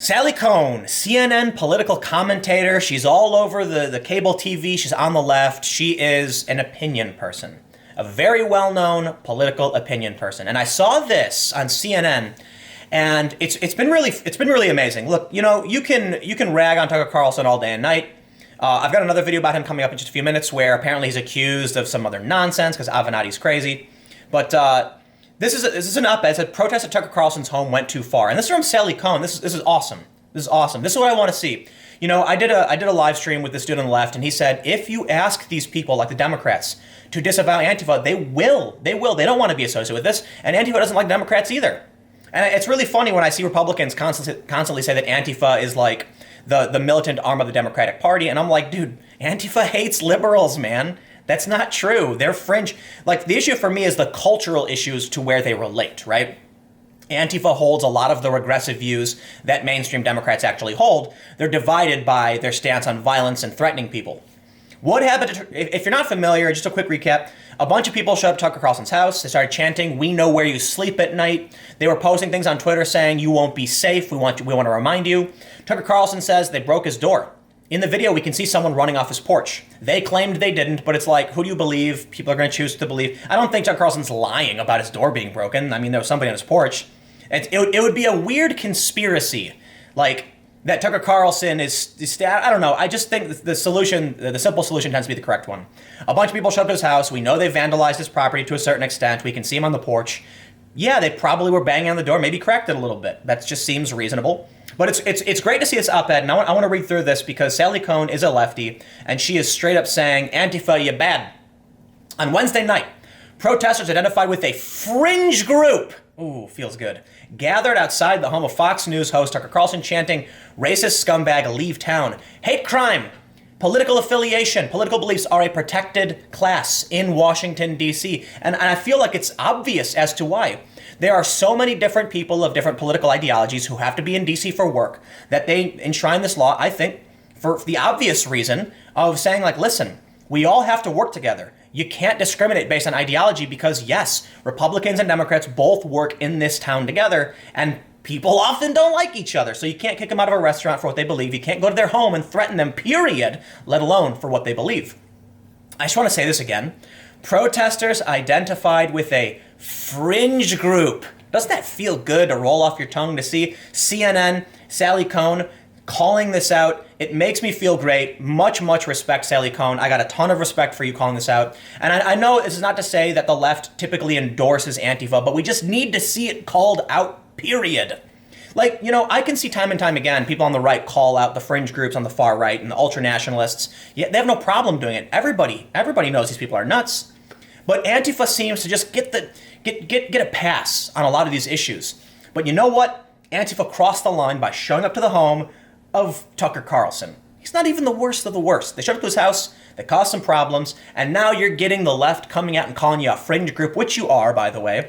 Sally Cohn, CNN political commentator. She's all over the cable TV. She's on the left. She is an opinion person, a very well-known political opinion person. And I saw this on CNN, and it's been really amazing. Look, you can rag on Tucker Carlson all day and night. I've got another video about him coming up in just a few minutes where apparently he's accused of some other nonsense because Avenatti's crazy. But this is an op-ed. It said protest at Tucker Carlson's home went too far, and this is from Sally Cohn. This is awesome. This is awesome. This is what I want to see. I did a live stream with this dude on the left, and he said if you ask these people like the Democrats to disavow Antifa, they will. They don't want to be associated with this, and Antifa doesn't like Democrats either. And it's really funny when I see Republicans constantly say that Antifa is like the militant arm of the Democratic Party, and I'm like, dude, Antifa hates liberals, man. That's not true. They're fringe. Like, the issue for me is the cultural issues to where they relate, right? Antifa holds a lot of the regressive views that mainstream Democrats actually hold. They're divided by their stance on violence and threatening people. What happened if you're not familiar, just a quick recap, a bunch of people showed up at Tucker Carlson's house. They started chanting, "We know where you sleep at night." They were posting things on Twitter saying, "You won't be safe. We want to remind you." Tucker Carlson says they broke his door. In the video, we can see someone running off his porch. They claimed they didn't, but it's like, who do you believe? People are going to choose to believe. I don't think Tucker Carlson's lying about his door being broken. I mean, there was somebody on his porch. It would be a weird conspiracy, like, that Tucker Carlson is I don't know. I just think the solution, the simple solution tends to be the correct one. A bunch of people showed up to his house. We know they vandalized his property to a certain extent. We can see him on the porch. Yeah, they probably were banging on the door, maybe cracked it a little bit. That just seems reasonable. But it's great to see this op-ed, and I want to read through this because Sally Cohn is a lefty, and she is straight up saying, Antifa, you bad. On Wednesday night, protesters identified with a fringe group, ooh, feels good, gathered outside the home of Fox News host Tucker Carlson chanting, "Racist scumbag, leave town." Hate crime, political affiliation, political beliefs are a protected class in Washington, D.C. And I feel like it's obvious as to why. There are so many different people of different political ideologies who have to be in D.C. for work that they enshrine this law, I think, for the obvious reason of saying, like, listen, we all have to work together. You can't discriminate based on ideology because, yes, Republicans and Democrats both work in this town together, and people often don't like each other, so you can't kick them out of a restaurant for what they believe. You can't go to their home and threaten them, period, let alone for what they believe. I just want to say this again. Protesters identified with a fringe group. Doesn't that feel good to roll off your tongue to see CNN, Sally Cohn, calling this out? It makes me feel great. Much respect, Sally Cohn. I got a ton of respect for you calling this out. And I know this is not to say that the left typically endorses Antifa, but we just need to see it called out, period. Like, I can see time and time again people on the right call out the fringe groups on the far right and the ultra-nationalists. Yeah, they have no problem doing it. Everybody knows these people are nuts. But Antifa seems to just get a pass on a lot of these issues. But you know what? Antifa crossed the line by showing up to the home of Tucker Carlson. He's not even the worst of the worst. They showed up to his house, they caused some problems, and now you're getting the left coming out and calling you a fringe group, which you are, by the way.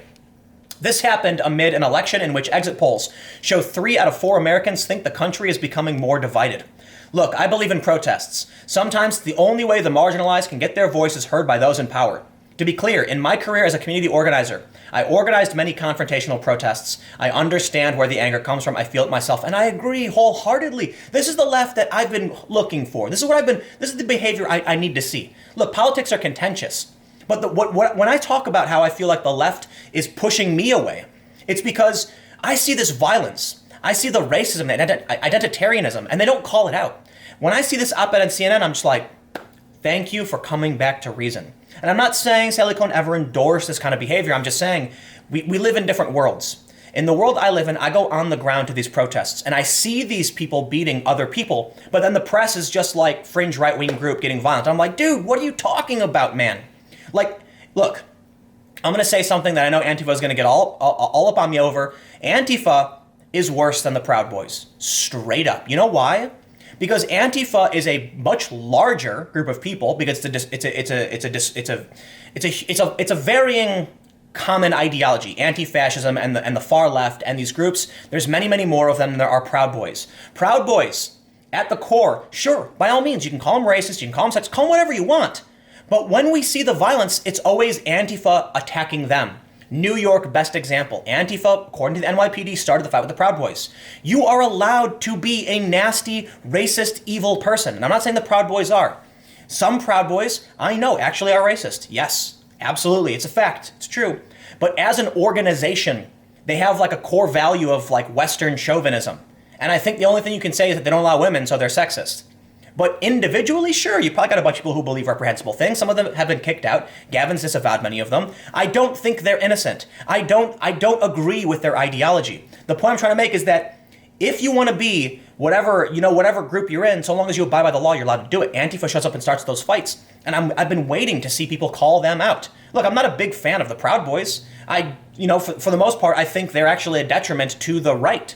This happened amid an election in which exit polls show 3 out of 4 Americans think the country is becoming more divided. Look, I believe in protests. Sometimes the only way the marginalized can get their voices heard by those in power. To be clear, in my career as a community organizer, I organized many confrontational protests. I understand where the anger comes from. I feel it myself, and I agree wholeheartedly. This is the left that I've been looking for. This is the behavior I need to see. Look, politics are contentious. But when I talk about how I feel like the left is pushing me away, it's because I see this violence. I see the racism, the identitarianism, and they don't call it out. When I see this op-ed on CNN, I'm just like, thank you for coming back to reason. And I'm not saying Sally Cohn ever endorsed this kind of behavior. I'm just saying we live in different worlds. In the world I live in, I go on the ground to these protests, and I see these people beating other people, but then the press is just like fringe right-wing group getting violent. I'm like, dude, what are you talking about, man? Like, look, I'm going to say something that I know Antifa is going to get all up on me over. Antifa is worse than the Proud Boys. Straight up. You know why? Because Antifa is a much larger group of people because it's a varying common ideology, anti-fascism and the far left and these groups. There's many more of them than there are Proud Boys. Proud Boys, at the core, sure, by all means, you can call them racist, you can call them sexist, call them whatever you want. But when we see the violence, it's always Antifa attacking them. New York, best example. Antifa, according to the NYPD, started the fight with the Proud Boys. You are allowed to be a nasty, racist, evil person. And I'm not saying the Proud Boys are. Some Proud Boys, I know, actually are racist. Yes, absolutely. It's a fact. It's true. But as an organization, they have like a core value of like Western chauvinism. And I think the only thing you can say is that they don't allow women, so they're sexist. But individually, sure, you probably got a bunch of people who believe reprehensible things. Some of them have been kicked out. Gavin's disavowed many of them. I don't think they're innocent. I don't agree with their ideology. The point I'm trying to make is that if you want to be whatever group you're in, so long as you abide by the law, you're allowed to do it. Antifa shows up and starts those fights. And I've been waiting to see people call them out. Look, I'm not a big fan of the Proud Boys. For the most part, I think they're actually a detriment to the right?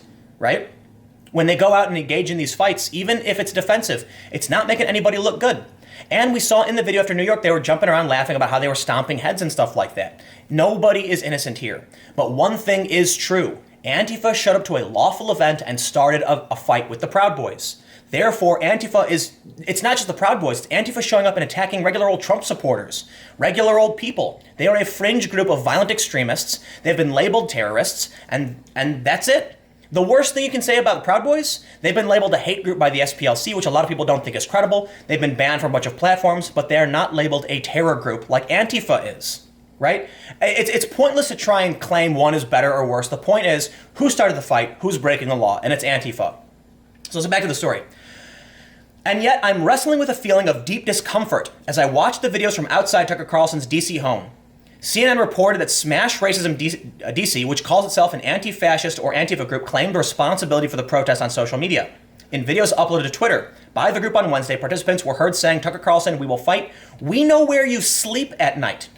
When they go out and engage in these fights, even if it's defensive, it's not making anybody look good. And we saw in the video after New York, they were jumping around laughing about how they were stomping heads and stuff like that. Nobody is innocent here. But one thing is true. Antifa showed up to a lawful event and started a fight with the Proud Boys. Therefore, it's not just the Proud Boys, it's Antifa showing up and attacking regular old Trump supporters, regular old people. They are a fringe group of violent extremists. They've been labeled terrorists, and that's it. The worst thing you can say about the Proud Boys, they've been labeled a hate group by the SPLC, which a lot of people don't think is credible. They've been banned from a bunch of platforms, but they are not labeled a terror group like Antifa is, right? It's pointless to try and claim one is better or worse. The point is, who started the fight, who's breaking the law, and it's Antifa. So let's get back to the story. And yet, I'm wrestling with a feeling of deep discomfort as I watch the videos from outside Tucker Carlson's DC home. CNN reported that Smash Racism DC, which calls itself an anti-fascist or Antifa group, claimed responsibility for the protests on social media. In videos uploaded to Twitter by the group on Wednesday, participants were heard saying, "Tucker Carlson, we will fight. We know where you sleep at night."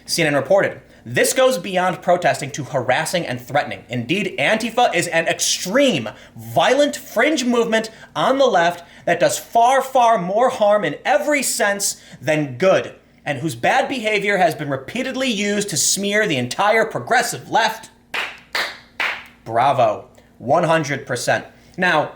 CNN reported, "This goes beyond protesting to harassing and threatening. Indeed, Antifa is an extreme, violent fringe movement on the left that does far, far more harm in every sense than good, and whose bad behavior has been repeatedly used to smear the entire progressive left." Bravo. 100%. Now,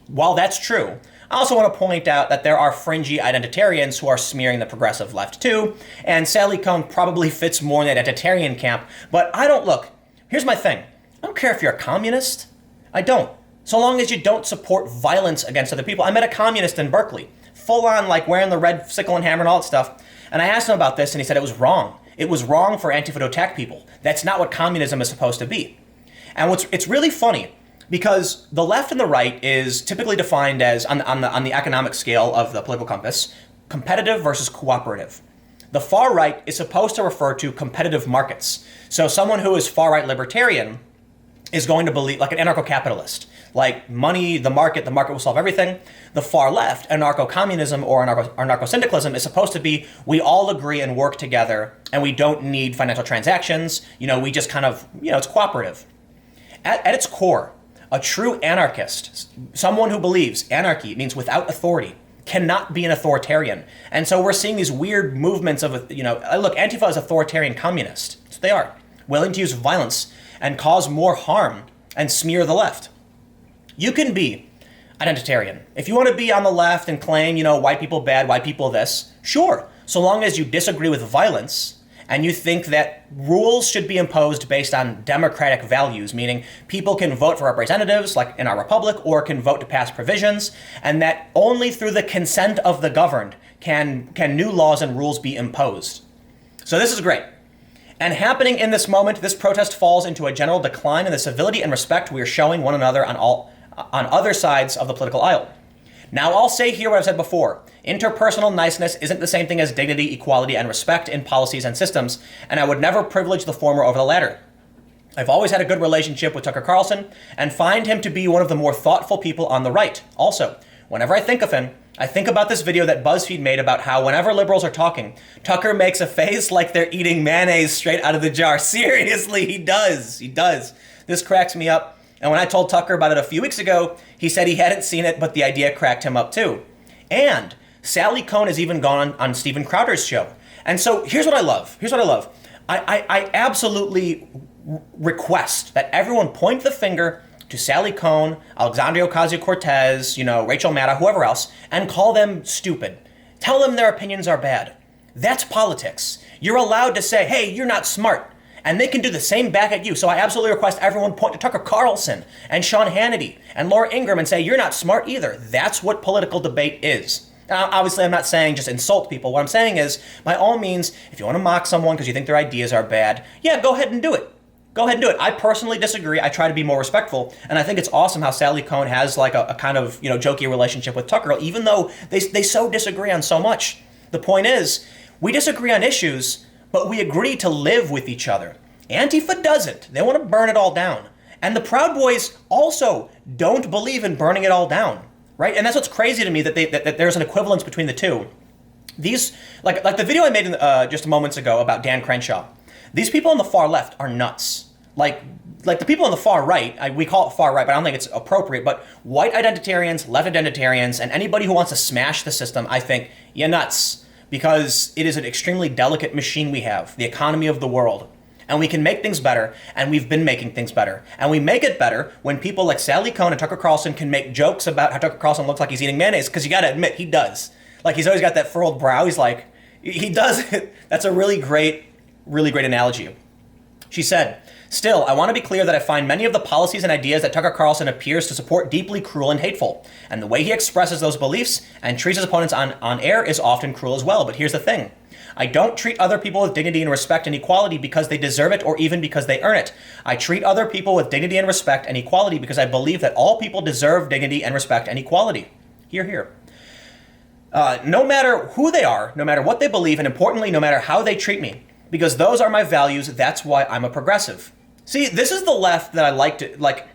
while that's true, I also want to point out that there are fringy identitarians who are smearing the progressive left too, and Sally Cohn probably fits more in that identitarian camp, but look, here's my thing. I don't care if you're a communist. I don't. So long as you don't support violence against other people. I met a communist in Berkeley, full on like wearing the red sickle and hammer and all that stuff. And I asked him about this, and he said it was wrong. It was wrong for Antifa to attack people. That's not what communism is supposed to be. And it's really funny, because the left and the right is typically defined as, on the economic scale of the political compass, competitive versus cooperative. The far right is supposed to refer to competitive markets. So someone who is far right libertarian is going to believe, like an anarcho-capitalist, like money, the market will solve everything. The far left, anarcho-communism or anarcho-syndicalism, is supposed to be, we all agree and work together, and we don't need financial transactions. We just kind of, it's cooperative. At its core, a true anarchist, someone who believes anarchy means without authority, cannot be an authoritarian. And so we're seeing these weird movements of, look, Antifa is authoritarian communist. That's what they are. Willing to use violence and cause more harm and smear the left. You can be identitarian. If you want to be on the left and claim, white people bad, white people this, sure. So long as you disagree with violence and you think that rules should be imposed based on democratic values, meaning people can vote for representatives, like in our republic, or can vote to pass provisions, and that only through the consent of the governed can new laws and rules be imposed. So this is great. And happening in this moment, this protest falls into a general decline in the civility and respect we are showing one another on other sides of the political aisle. Now, I'll say here what I've said before. Interpersonal niceness isn't the same thing as dignity, equality, and respect in policies and systems, and I would never privilege the former over the latter. I've always had a good relationship with Tucker Carlson and find him to be one of the more thoughtful people on the right. Also, whenever I think of him, I think about this video that BuzzFeed made about how whenever liberals are talking, Tucker makes a face like they're eating mayonnaise straight out of the jar. Seriously, he does. He does. This cracks me up. And when I told Tucker about it a few weeks ago, he said he hadn't seen it, but the idea cracked him up too. And Sally Cohn has even gone on Steven Crowder's show. And so here's what I love. I absolutely request that everyone point the finger to Sally Cohn, Alexandria Ocasio-Cortez, Rachel Maddow, whoever else, and call them stupid. Tell them their opinions are bad. That's politics. You're allowed to say, hey, you're not smart. And they can do the same back at you. So I absolutely request everyone point to Tucker Carlson and Sean Hannity and Laura Ingraham and say, you're not smart either. That's what political debate is. Now, obviously, I'm not saying just insult people. What I'm saying is, by all means, if you want to mock someone because you think their ideas are bad, yeah, go ahead and do it. Go ahead and do it. I personally disagree. I try to be more respectful. And I think it's awesome how Sally Cohn has like a kind of, jokey relationship with Tucker, even though they so disagree on so much. The point is, we disagree on issues, but we agree to live with each other. Antifa doesn't. They want to burn it all down. And the Proud Boys also don't believe in burning it all down, right? And that's what's crazy to me, that there's an equivalence between the two. These, like the video I made just moments ago about Dan Crenshaw, these people on the far left are nuts. Like the people on the far right, we call it far right, but I don't think it's appropriate, but white identitarians, left identitarians, and anybody who wants to smash the system, I think, you're nuts. Because it is an extremely delicate machine we have, the economy of the world. And we can make things better, and we've been making things better. And we make it better when people like Sally Cohn and Tucker Carlson can make jokes about how Tucker Carlson looks like he's eating mayonnaise, because you gotta admit, he does. Like, he's always got that furrowed brow. He's like, he does. That's a really great analogy. She said, still, I want to be clear that I find many of the policies and ideas that Tucker Carlson appears to support deeply cruel and hateful. And the way he expresses those beliefs and treats his opponents on air is often cruel as well. But here's the thing. I don't treat other people with dignity and respect and equality because they deserve it or even because they earn it. I treat other people with dignity and respect and equality because I believe that all people deserve dignity and respect and equality. Hear, hear. No matter who they are, no matter what they believe, and importantly, no matter how they treat me. Because those are my values, that's why I'm a progressive. See, this is the left that I like to,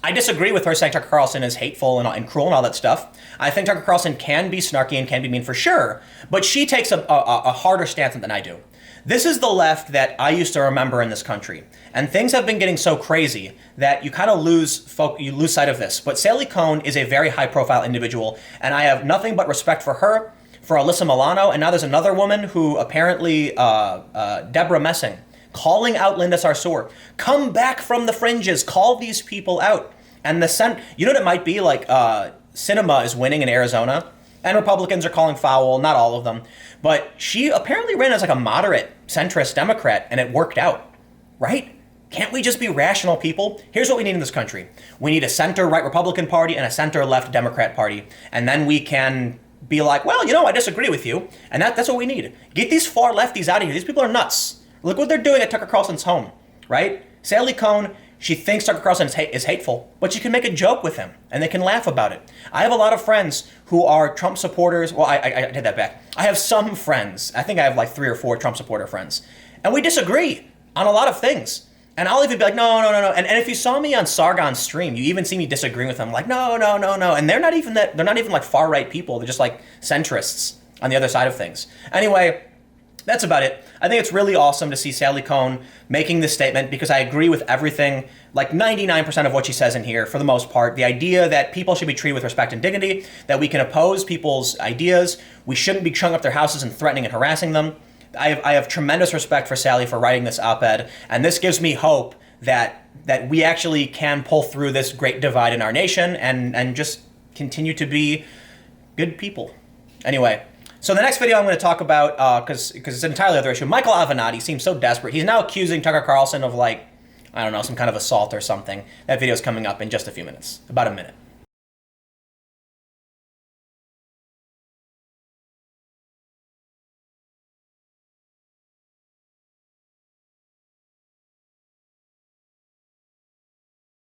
I disagree with her saying Tucker Carlson is hateful and cruel and all that stuff. I think Tucker Carlson can be snarky and can be mean for sure, but she takes a harder stance than I do. This is the left that I used to remember in this country. And things have been getting so crazy that you kind of lose sight of this. But Sally Cohn is a very high profile individual, and I have nothing but respect for her, for Alyssa Milano, and now there's another woman who apparently, Deborah Messing, calling out Linda Sarsour. Come back from the fringes. Call these people out. And you know what it might be? Like, Cinema is winning in Arizona, and Republicans are calling foul, not all of them. But she apparently ran as like a moderate centrist Democrat, and it worked out, right? Can't we just be rational people? Here's what we need in this country. We need a center-right Republican Party and a center-left Democrat Party. And then we can be like, well, I disagree with you. And that's what we need. Get these far lefties out of here. These people are nuts. Look what they're doing at Tucker Carlson's home, right? Sally Cohn, she thinks Tucker Carlson is hateful, but she can make a joke with him, and they can laugh about it. I have a lot of friends who are Trump supporters. Well, I take that back. I have some friends. I think I have like 3 or 4 Trump supporter friends. And we disagree on a lot of things. And I'll even be like, no. And if you saw me on Sargon's stream, you even see me disagreeing with them, like, no. And they're not even like far-right people. They're just like centrists on the other side of things. Anyway, that's about it. I think it's really awesome to see Sally Cohn making this statement because I agree with everything, like 99% of what she says in here, for the most part. The idea that people should be treated with respect and dignity, that we can oppose people's ideas, we shouldn't be showing up their houses and threatening and harassing them. I have tremendous respect for Sally for writing this op-ed, and this gives me hope that we actually can pull through this great divide in our nation and just continue to be good people. Anyway, so the next video I'm going to talk about, because it's an entirely other issue, Michael Avenatti seems so desperate. He's now accusing Tucker Carlson of, like, I don't know, some kind of assault or something. That video is coming up in just a few minutes, about a minute.